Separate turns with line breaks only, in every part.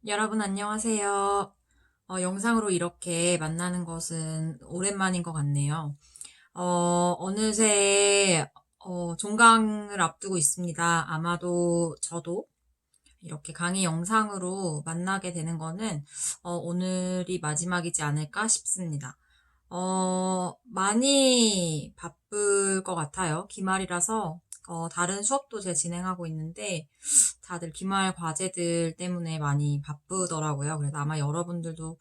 여러분 안녕하세요. 영상으로 이렇게 만나는 것은 오랜만인 것 같네요. 어느새 종강을 앞두고 있습니다. 아마도 저도 이렇게 강의 영상으로 만나게 되는 거는 오늘이 마지막이지 않을까 싶습니다. 많이 바쁠 것 같아요. 기말이라서 다른 수업도 제가 진행하고 있는데 다들 기말 과제들 때문에 많이 바쁘더라고요. 그래서 아마 여러분들도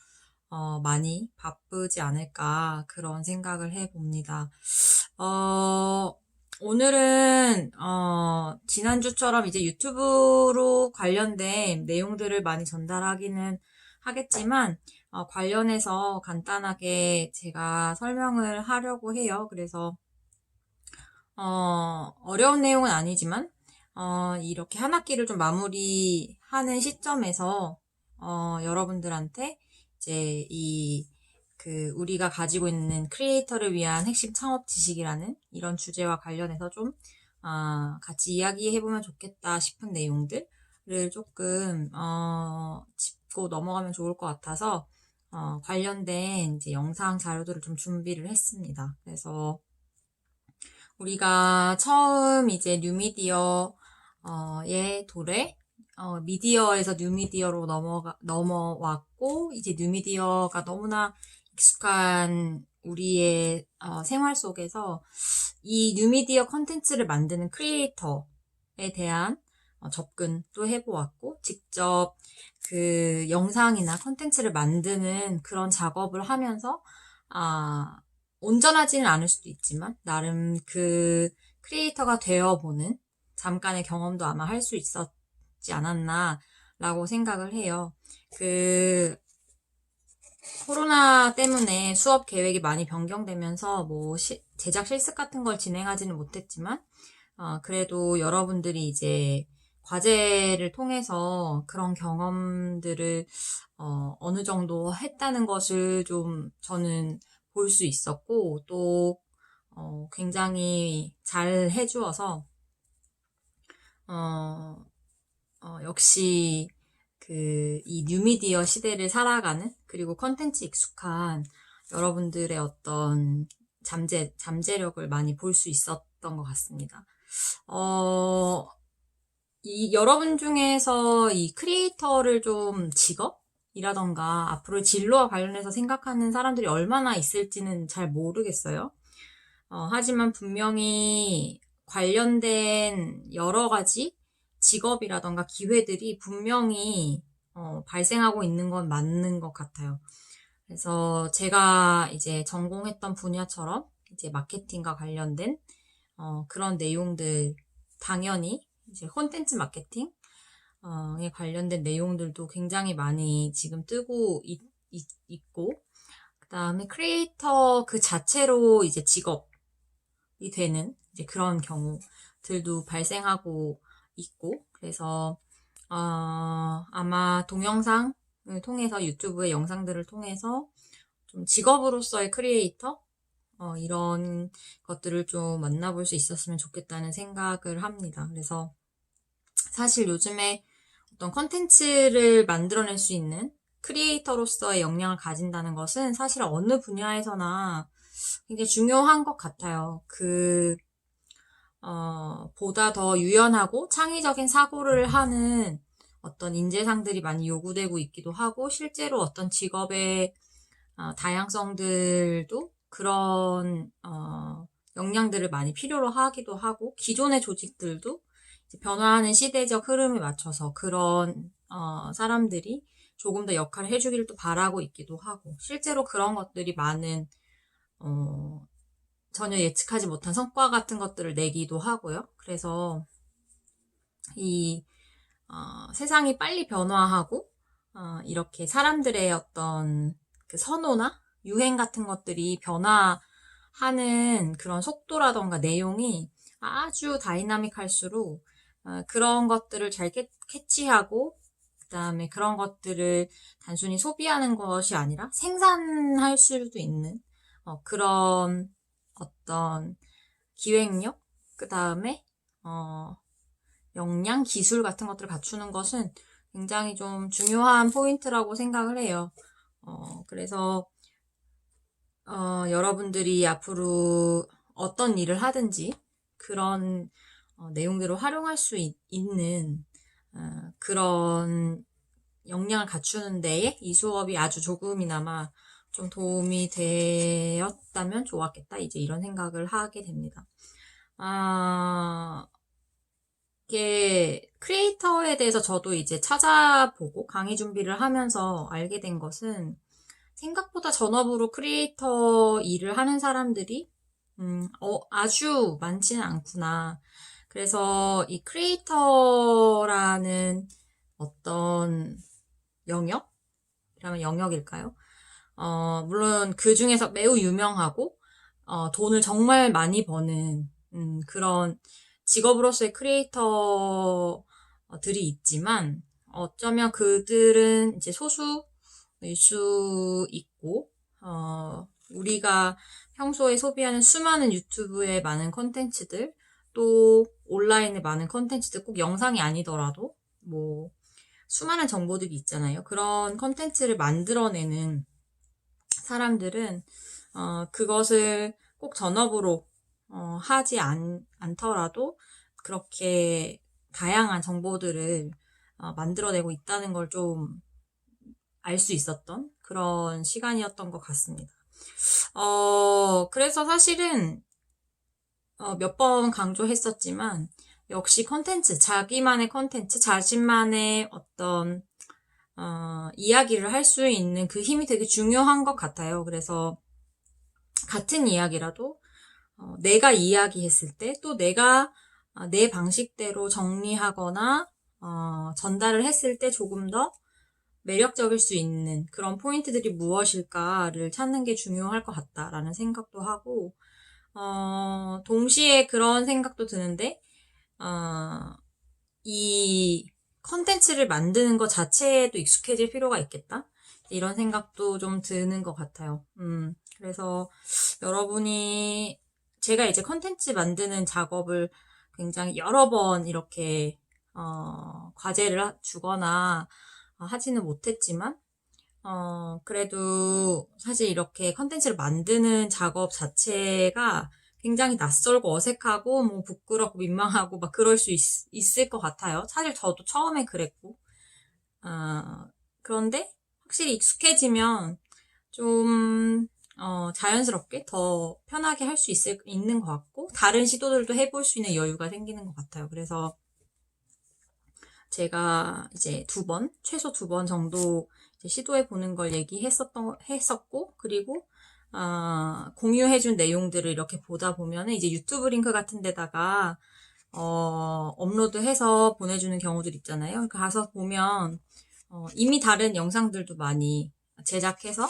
많이 바쁘지 않을까 그런 생각을 해봅니다. 어, 오늘은 지난주처럼 이제 유튜브로 관련된 내용들을 많이 전달하기는 하겠지만 관련해서 간단하게 제가 설명을 하려고 해요. 그래서 어려운 내용은 아니지만 이렇게 한 학기를 좀 마무리하는 시점에서 여러분들한테 이제 우리가 가지고 있는 크리에이터를 위한 핵심 창업 지식이라는 이런 주제와 관련해서 좀 같이 이야기해보면 좋겠다 싶은 내용들을 조금 짚고 넘어가면 좋을 것 같아서 관련된 이제 영상 자료들을 좀 준비를 했습니다. 그래서 우리가 처음 이제 뉴미디어의 도래, 미디어에서 뉴미디어로 넘어왔고, 이제 뉴미디어가 너무나 익숙한 우리의 생활 속에서 이 뉴미디어 컨텐츠를 만드는 크리에이터에 대한 접근도 해보았고, 직접 그 영상이나 컨텐츠를 만드는 그런 작업을 하면서, 아, 온전하지는 않을 수도 있지만, 나름 그 크리에이터가 되어보는 잠깐의 경험도 아마 할 수 있었지 않았나, 라고 생각을 해요. 그, 코로나 때문에 수업 계획이 많이 변경되면서, 제작 실습 같은 걸 진행하지는 못했지만, 그래도 여러분들이 이제 과제를 통해서 그런 경험들을 어느 정도 했다는 것을 좀 저는 볼 수 있었고 또 굉장히 잘 해주어서 어, 역시 이 뉴미디어 시대를 살아가는 그리고 컨텐츠 익숙한 여러분들의 어떤 잠재력을 많이 볼 수 있었던 것 같습니다. 여러분 중에서 이 크리에이터를 좀 직업이라던가 앞으로 진로와 관련해서 생각하는 사람들이 얼마나 있을지는 잘 모르겠어요. 하지만 분명히 관련된 여러 가지 직업이라던가 기회들이 분명히 발생하고 있는 건 맞는 것 같아요. 그래서 제가 이제 전공했던 분야처럼 이제 마케팅과 관련된 그런 내용들 당연히 이제 콘텐츠 마케팅에 관련된 내용들도 굉장히 많이 지금 뜨고 있고 그다음에 크리에이터 그 자체로 이제 직업이 되는 이제 그런 경우들도 발생하고 있고 그래서 아마 동영상을 통해서 유튜브의 영상들을 통해서 좀 직업으로서의 크리에이터 이런 것들을 좀 만나볼 수 있었으면 좋겠다는 생각을 합니다. 그래서 사실 요즘에 어떤 컨텐츠를 만들어낼 수 있는 크리에이터로서의 역량을 가진다는 것은 사실 어느 분야에서나 굉장히 중요한 것 같아요. 보다 더 유연하고 창의적인 사고를 하는 어떤 인재상들이 많이 요구되고 있기도 하고, 실제로 어떤 직업의 다양성들도 그런, 역량들을 많이 필요로 하기도 하고, 기존의 조직들도 이제 변화하는 시대적 흐름에 맞춰서 그런, 사람들이 조금 더 역할을 해주기를 또 바라고 있기도 하고, 실제로 그런 것들이 많은, 어, 전혀 예측하지 못한 성과 같은 것들을 내기도 하고요. 그래서 이 세상이 빨리 변화하고 이렇게 사람들의 어떤 그 선호나 유행 같은 것들이 변화하는 그런 속도라던가 내용이 아주 다이나믹할수록 그런 것들을 잘 캐치하고 그다음에 그런 것들을 단순히 소비하는 것이 아니라 생산할 수도 있는 그런 어떤 기획력, 그 다음에, 역량, 기술 같은 것들을 갖추는 것은 굉장히 좀 중요한 포인트라고 생각을 해요. 그래서 여러분들이 앞으로 어떤 일을 하든지 그런 내용들을 활용할 수 있는 그런 역량을 갖추는 데에 이 수업이 아주 조금이나마 좀 도움이 되었다면 좋았겠다. 이제 이런 생각을 하게 됩니다. 이게 크리에이터에 대해서 저도 이제 찾아보고 강의 준비를 하면서 알게 된 것은 생각보다 전업으로 크리에이터 일을 하는 사람들이 아주 많지는 않구나. 그래서 이 크리에이터라는 어떤 영역이라면 영역일까요? 물론 그 중에서 매우 유명하고 돈을 정말 많이 버는 그런 직업으로서의 크리에이터들이 있지만 어쩌면 그들은 이제 소수일 수 있고 우리가 평소에 소비하는 수많은 유튜브의 많은 컨텐츠들 또 온라인의 많은 컨텐츠들 꼭 영상이 아니더라도 뭐 수많은 정보들이 있잖아요. 그런 컨텐츠를 만들어내는 사람들은 그것을 꼭 전업으로 하지 않더라도 그렇게 다양한 정보들을 만들어내고 있다는 걸 좀 알 수 있었던 그런 시간이었던 것 같습니다. 그래서 사실은 몇 번 강조했었지만 역시 컨텐츠, 자기만의 컨텐츠, 자신만의 어떤 이야기를 할 수 있는 그 힘이 되게 중요한 것 같아요. 그래서 같은 이야기라도 내가 이야기했을 때 또 내가 내 방식대로 정리하거나 전달을 했을 때 조금 더 매력적일 수 있는 그런 포인트들이 무엇일까를 찾는 게 중요할 것 같다라는 생각도 하고 동시에 그런 생각도 드는데 이 컨텐츠를 만드는 것 자체에도 익숙해질 필요가 있겠다. 이런 생각도 좀 드는 것 같아요. 그래서 여러분이 제가 이제 컨텐츠 만드는 작업을 굉장히 여러 번 이렇게 과제를 주거나 하지는 못했지만 그래도 사실 이렇게 컨텐츠를 만드는 작업 자체가 굉장히 낯설고 어색하고 뭐 부끄럽고 민망하고 막 그럴 수 있을 것 같아요. 사실 저도 처음에 그랬고 그런데 확실히 익숙해지면 좀 자연스럽게 더 편하게 할 수 있는 것 같고 다른 시도들도 해볼 수 있는 여유가 생기는 것 같아요. 그래서 제가 이제 최소 두 번 정도 시도해보는 걸 했었고, 그리고, 공유해준 내용들을 이렇게 보다 보면은 이제 유튜브 링크 같은 데다가, 업로드해서 보내주는 경우들 있잖아요. 가서 보면, 이미 다른 영상들도 많이 제작해서,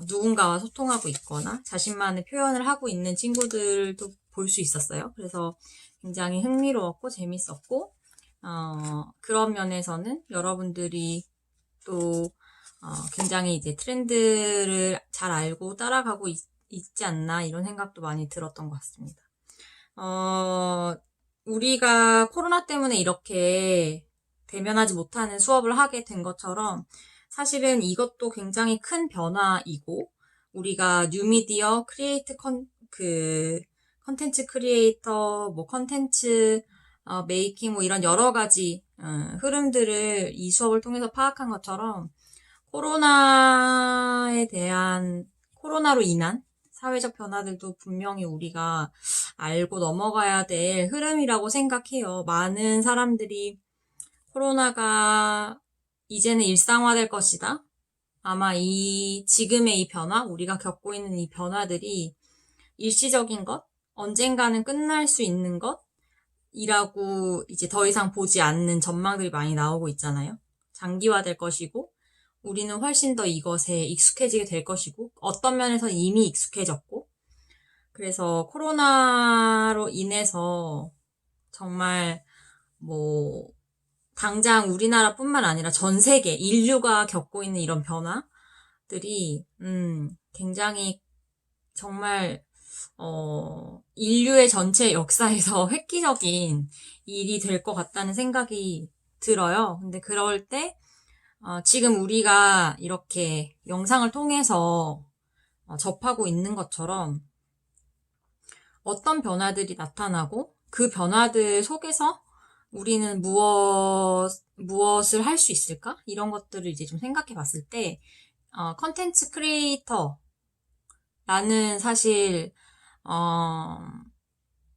누군가와 소통하고 있거나 자신만의 표현을 하고 있는 친구들도 볼 수 있었어요. 그래서 굉장히 흥미로웠고 재밌었고, 그런 면에서는 여러분들이 또 굉장히 이제 트렌드를 잘 알고 따라가고 있지 않나 이런 생각도 많이 들었던 것 같습니다. 우리가 코로나 때문에 이렇게 대면하지 못하는 수업을 하게 된 것처럼 사실은 이것도 굉장히 큰 변화이고 우리가 뉴미디어 컨텐츠 크리에이터 뭐 컨텐츠 메이킹 뭐 이런 여러 가지 흐름들을 이 수업을 통해서 파악한 것처럼 코로나로 인한 사회적 변화들도 분명히 우리가 알고 넘어가야 될 흐름이라고 생각해요. 많은 사람들이 코로나가 이제는 일상화될 것이다. 아마 지금의 이 변화, 우리가 겪고 있는 이 변화들이 일시적인 것, 언젠가는 끝날 수 있는 것, 이라고 이제 더 이상 보지 않는 전망들이 많이 나오고 있잖아요. 장기화될 것이고, 우리는 훨씬 더 이것에 익숙해지게 될 것이고, 어떤 면에서 이미 익숙해졌고, 그래서 코로나로 인해서 정말 뭐, 당장 우리나라뿐만 아니라 전 세계 인류가 겪고 있는 이런 변화들이, 굉장히 정말 인류의 전체 역사에서 획기적인 일이 될 것 같다는 생각이 들어요. 근데 그럴 때, 지금 우리가 이렇게 영상을 통해서 접하고 있는 것처럼 어떤 변화들이 나타나고 그 변화들 속에서 우리는 무엇을 할 수 있을까? 이런 것들을 이제 좀 생각해 봤을 때, 컨텐츠 크리에이터라는 사실, 어,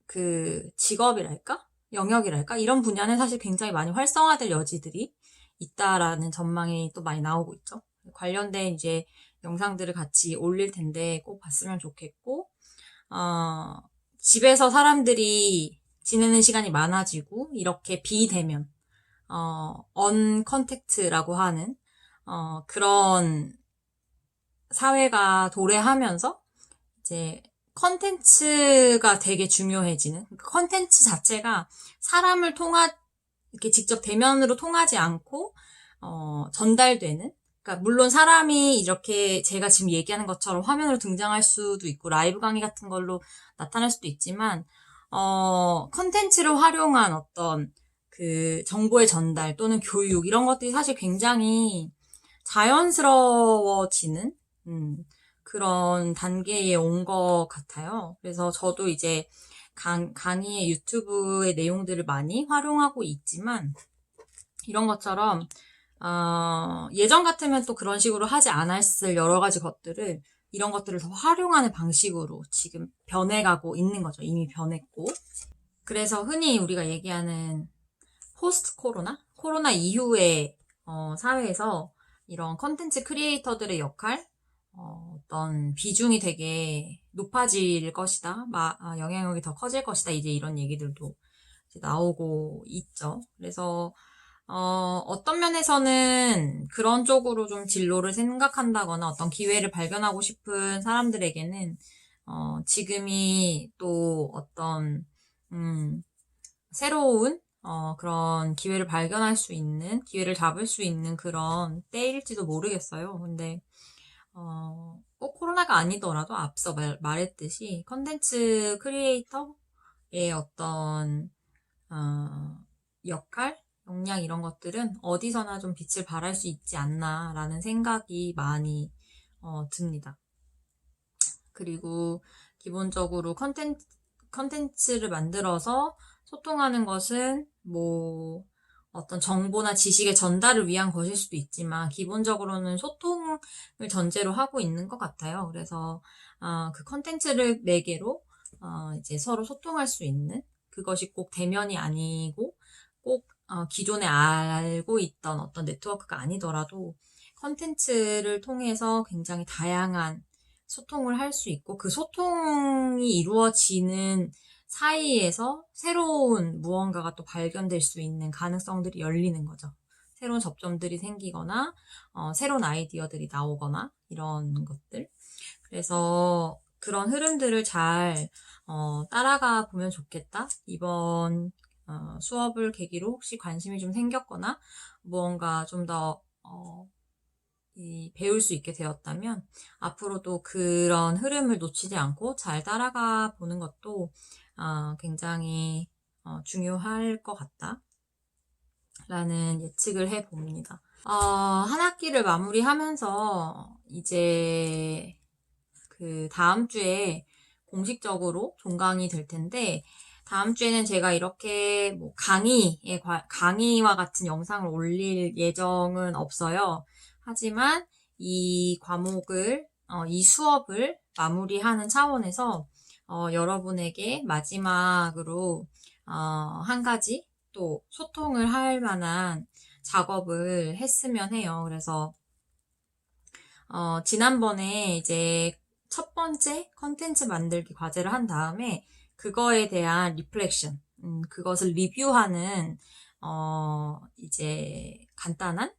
그 직업이랄까? 영역이랄까? 이런 분야는 사실 굉장히 많이 활성화될 여지들이 있다라는 전망이 또 많이 나오고 있죠. 관련된 이제 영상들을 같이 올릴 텐데 꼭 봤으면 좋겠고, 어, 집에서 사람들이 지내는 시간이 많아지고, 이렇게 비대면, 언컨택트라고 하는, 그런 사회가 도래하면서, 이제, 컨텐츠가 되게 중요해지는, 컨텐츠 자체가 사람을 이렇게 직접 대면으로 통하지 않고, 전달되는, 그러니까 물론 사람이 이렇게 제가 지금 얘기하는 것처럼 화면으로 등장할 수도 있고 라이브 강의 같은 걸로 나타날 수도 있지만 컨텐츠를 활용한 어떤 그 정보의 전달 또는 교육 이런 것들이 사실 굉장히 자연스러워지는 그런 단계에 온 것 같아요. 그래서 저도 이제 강의의 유튜브의 내용들을 많이 활용하고 있지만 이런 것처럼 예전 같으면 또 그런 식으로 하지 않았을 여러 가지 것들을 이런 것들을 더 활용하는 방식으로 지금 변해가고 있는 거죠. 이미 변했고. 그래서 흔히 우리가 얘기하는 포스트 코로나 이후의 사회에서 이런 컨텐츠 크리에이터들의 역할, 어떤 비중이 되게 높아질 것이다. 영향력이 더 커질 것이다. 이제 이런 얘기들도 이제 나오고 있죠. 그래서 어떤 면에서는 그런 쪽으로 좀 진로를 생각한다거나 어떤 기회를 발견하고 싶은 사람들에게는, 지금이 또 어떤, 새로운, 그런 기회를 발견할 수 있는, 기회를 잡을 수 있는 그런 때일지도 모르겠어요. 근데, 꼭 코로나가 아니더라도 앞서 말했듯이 컨텐츠 크리에이터의 어떤, 역할? 역량 이런 것들은 어디서나 좀 빛을 발할 수 있지 않나라는 생각이 많이 듭니다. 그리고 기본적으로 컨텐츠를 만들어서 소통하는 것은 뭐 어떤 정보나 지식의 전달을 위한 것일 수도 있지만 기본적으로는 소통을 전제로 하고 있는 것 같아요. 그래서 그 컨텐츠를 매개로 이제 서로 소통할 수 있는 그것이 꼭 대면이 아니고 꼭 기존에 알고 있던 어떤 네트워크가 아니더라도 컨텐츠를 통해서 굉장히 다양한 소통을 할 수 있고 그 소통이 이루어지는 사이에서 새로운 무언가가 또 발견될 수 있는 가능성들이 열리는 거죠. 새로운 접점들이 생기거나 새로운 아이디어들이 나오거나 이런 것들. 그래서 그런 흐름들을 잘 따라가 보면 좋겠다. 이번 수업을 계기로 혹시 관심이 좀 생겼거나 무언가 좀 더 배울 수 있게 되었다면 앞으로도 그런 흐름을 놓치지 않고 잘 따라가 보는 것도 굉장히 중요할 것 같다. 라는 예측을 해 봅니다. 한 학기를 마무리하면서 이제 그 다음 주에 공식적으로 종강이 될 텐데 다음 주에는 제가 이렇게 뭐 강의와 같은 영상을 올릴 예정은 없어요. 하지만 이 과목을, 이 수업을 마무리하는 차원에서, 여러분에게 마지막으로, 한 가지 또 소통을 할 만한 작업을 했으면 해요. 그래서, 지난번에 이제 첫 번째 컨텐츠 만들기 과제를 한 다음에 그거에 대한 리플렉션, 그것을 리뷰하는, 이제 간단한,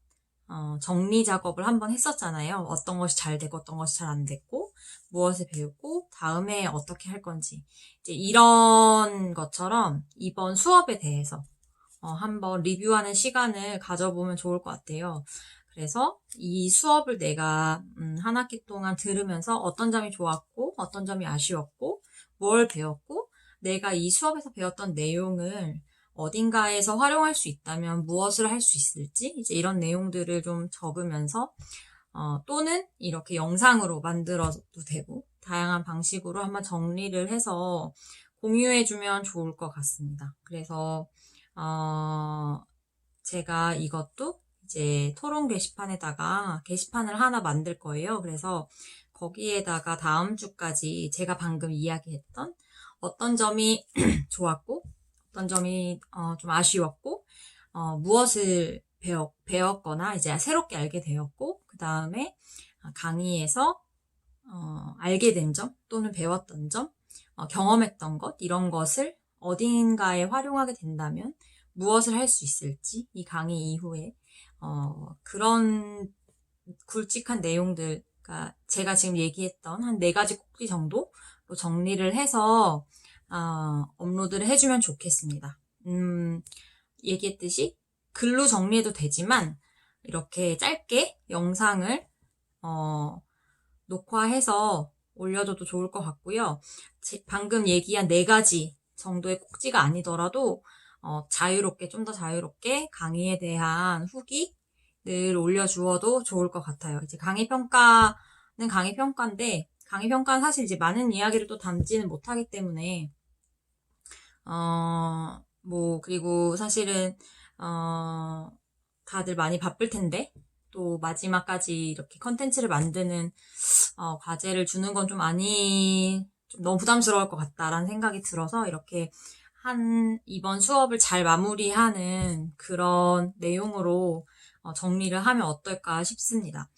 정리 작업을 한번 했었잖아요. 어떤 것이 잘 되고 어떤 것이 잘 안 됐고, 무엇을 배우고, 다음에 어떻게 할 건지. 이제 이런 것처럼 이번 수업에 대해서 한번 리뷰하는 시간을 가져보면 좋을 것 같아요. 그래서 이 수업을 내가 한 학기 동안 들으면서 어떤 점이 좋았고 어떤 점이 아쉬웠고 뭘 배웠고 내가 이 수업에서 배웠던 내용을 어딘가에서 활용할 수 있다면 무엇을 할 수 있을지 이제 이런 내용들을 좀 적으면서 또는 이렇게 영상으로 만들어도 되고 다양한 방식으로 한번 정리를 해서 공유해주면 좋을 것 같습니다. 그래서 제가 이것도 이제 토론 게시판에다가 게시판을 하나 만들 거예요. 그래서 거기에다가 다음 주까지 제가 방금 이야기했던 어떤 점이 좋았고 어떤 점이 좀 아쉬웠고 무엇을 배웠거나 이제 새롭게 알게 되었고 그 다음에 강의에서 알게 된 점 또는 배웠던 점 경험했던 것 이런 것을 어딘가에 활용하게 된다면 무엇을 할 수 있을지 이 강의 이후에 그런 굵직한 내용들 그러니까 제가 지금 얘기했던 한 4가지 꼭지 정도로 정리를 해서 업로드를 해주면 좋겠습니다. 얘기했듯이 글로 정리해도 되지만 이렇게 짧게 영상을 녹화해서 올려줘도 좋을 것 같고요. 방금 얘기한 4가지 정도의 꼭지가 아니더라도 자유롭게 좀 더 자유롭게 강의에 대한 후기를 올려주어도 좋을 것 같아요. 이제 강의 평가는 강의 평가인데 강의 평가는 사실 이제 많은 이야기를 또 담지는 못하기 때문에 그리고 사실은 다들 많이 바쁠 텐데 또 마지막까지 이렇게 컨텐츠를 만드는 과제를 주는 건 좀 좀 너무 부담스러울 것 같다라는 생각이 들어서 이렇게 이번 수업을 잘 마무리하는 그런 내용으로 정리를 하면 어떨까 싶습니다.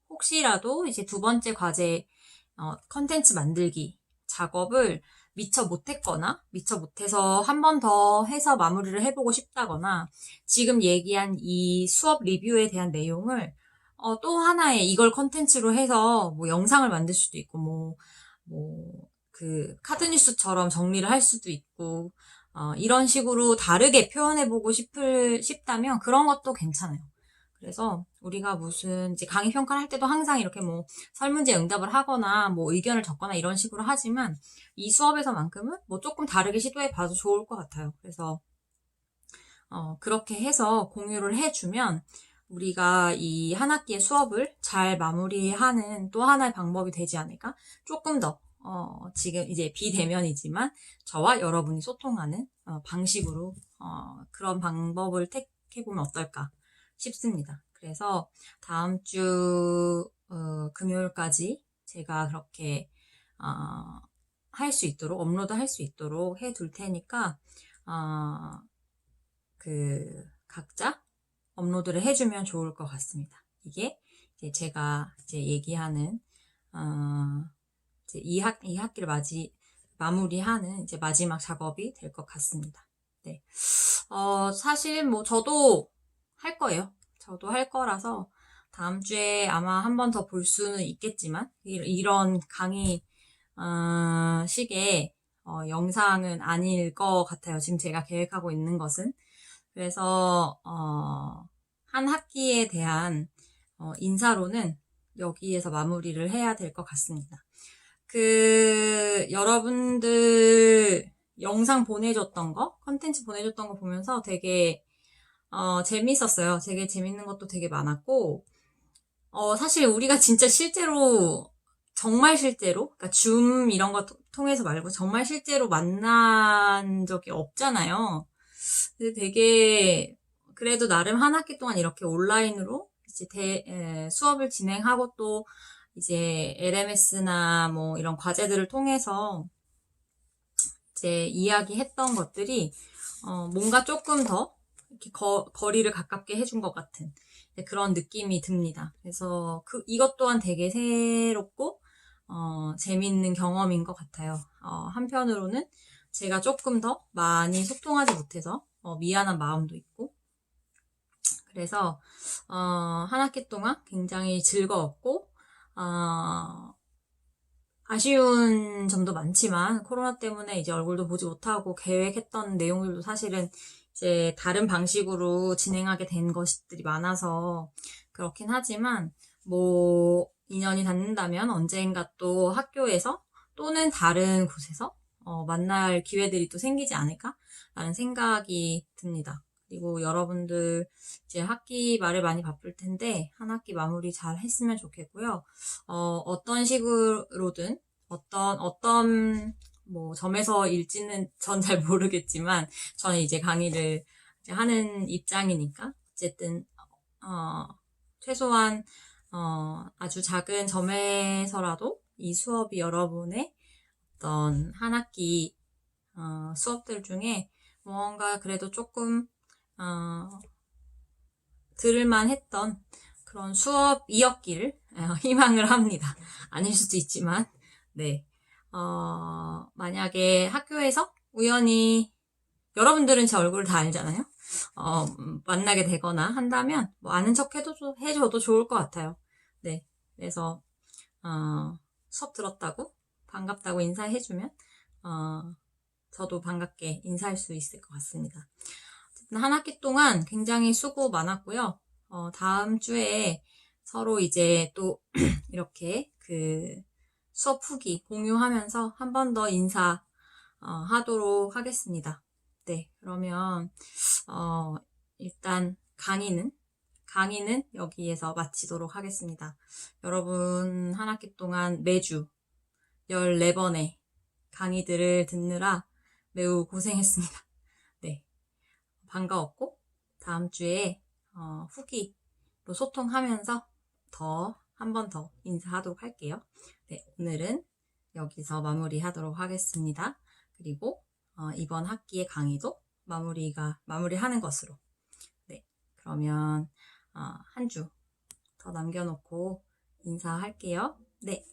혹시라도 이제 2번째 과제 컨텐츠 만들기 작업을 미처 못했거나 미처 못해서 한 번 더 해서 마무리를 해보고 싶다거나 지금 얘기한 이 수업 리뷰에 대한 내용을 또 하나의 이걸 컨텐츠로 해서 뭐 영상을 만들 수도 있고 그 카드뉴스처럼 정리를 할 수도 있고 이런 식으로 다르게 표현해보고 싶다면 그런 것도 괜찮아요. 그래서 우리가 무슨 이제 강의 평가를 할 때도 항상 이렇게 뭐 설문제 응답을 하거나 뭐 의견을 적거나 이런 식으로 하지만 이 수업에서만큼은 뭐 조금 다르게 시도해 봐도 좋을 것 같아요. 그래서 그렇게 해서 공유를 해주면 우리가 이 한 학기의 수업을 잘 마무리하는 또 하나의 방법이 되지 않을까? 조금 더 지금 이제 비대면이지만 저와 여러분이 소통하는 방식으로 그런 방법을 택해보면 어떨까 싶습니다. 그래서 다음 주 금요일까지 제가 그렇게 할 수 있도록 업로드 할 수 있도록 해둘 테니까 각자 업로드를 해주면 좋을 것 같습니다. 이게 이제 제가 이제 얘기하는 이제 이 학기를 마무리하는 이제 마지막 작업이 될 것 같습니다. 네. 사실 뭐 저도 할 거예요. 저도 할 거라서 다음 주에 아마 한 번 더 볼 수는 있겠지만 이런 강의 식의 영상은 아닐 것 같아요. 지금 제가 계획하고 있는 것은. 그래서 한 학기에 대한 인사로는 여기에서 마무리를 해야 될 것 같습니다. 여러분들 영상 보내줬던 거, 컨텐츠 보내줬던 거 보면서 되게 재밌었어요. 되게 재밌는 것도 되게 많았고 사실 우리가 진짜 실제로 정말 실제로 그러니까 줌 이런 거 통해서 말고 정말 실제로 만난 적이 없잖아요. 근데 되게 그래도 나름 한 학기 동안 이렇게 온라인으로 이제 수업을 진행하고 또 이제 LMS나 뭐 이런 과제들을 통해서 이제 이야기했던 것들이 뭔가 조금 더 이렇게 거리를 가깝게 해준 것 같은 그런 느낌이 듭니다. 그래서 이것 또한 되게 새롭고 재밌는 경험인 것 같아요. 한편으로는 제가 조금 더 많이 소통하지 못해서 미안한 마음도 있고 그래서 한 학기 동안 굉장히 즐거웠고 아쉬운 점도 많지만 코로나 때문에 이제 얼굴도 보지 못하고 계획했던 내용들도 사실은 이제 다른 방식으로 진행하게 된 것들이 많아서 그렇긴 하지만 뭐 인연이 닿는다면 언젠가 또 학교에서 또는 다른 곳에서 만날 기회들이 또 생기지 않을까라는 생각이 듭니다. 그리고 여러분들 이제 학기 말에 많이 바쁠 텐데 한 학기 마무리 잘 했으면 좋겠고요. 어떤 식으로든 어떤 뭐 점에서 일지는 전 잘 모르겠지만 저는 이제 강의를 이제 하는 입장이니까 어쨌든 최소한 아주 작은 점에서라도 이 수업이 여러분의 어떤 한 학기 수업들 중에 뭔가 그래도 조금 들을만 했던 그런 수업이었길 희망을 합니다. 아닐 수도 있지만, 네. 만약에 학교에서 우연히 여러분들은 제 얼굴을 다 알잖아요. 만나게 되거나 한다면 뭐 아는 척 해줘도 좋을 것 같아요. 네. 그래서 수업 들었다고 반갑다고 인사해주면 저도 반갑게 인사할 수 있을 것 같습니다. 한 학기 동안 굉장히 수고 많았고요. 다음 주에 서로 이제 또 이렇게 그 수업 후기 공유하면서 한 번 더 인사 하도록 하겠습니다. 네, 그러면 일단 강의는 여기에서 마치도록 하겠습니다. 여러분 한 학기 동안 매주 14번의 강의들을 듣느라 매우 고생했습니다. 네, 반가웠고 다음 주에 후기로 소통하면서 한 번 더 인사하도록 할게요. 네, 오늘은 여기서 마무리하도록 하겠습니다. 그리고 이번 학기의 강의도 마무리하는 것으로. 네, 그러면 한 주 더 남겨놓고 인사할게요. 네,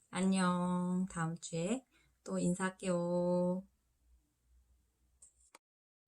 안녕. 다음 주에 또 인사할게요.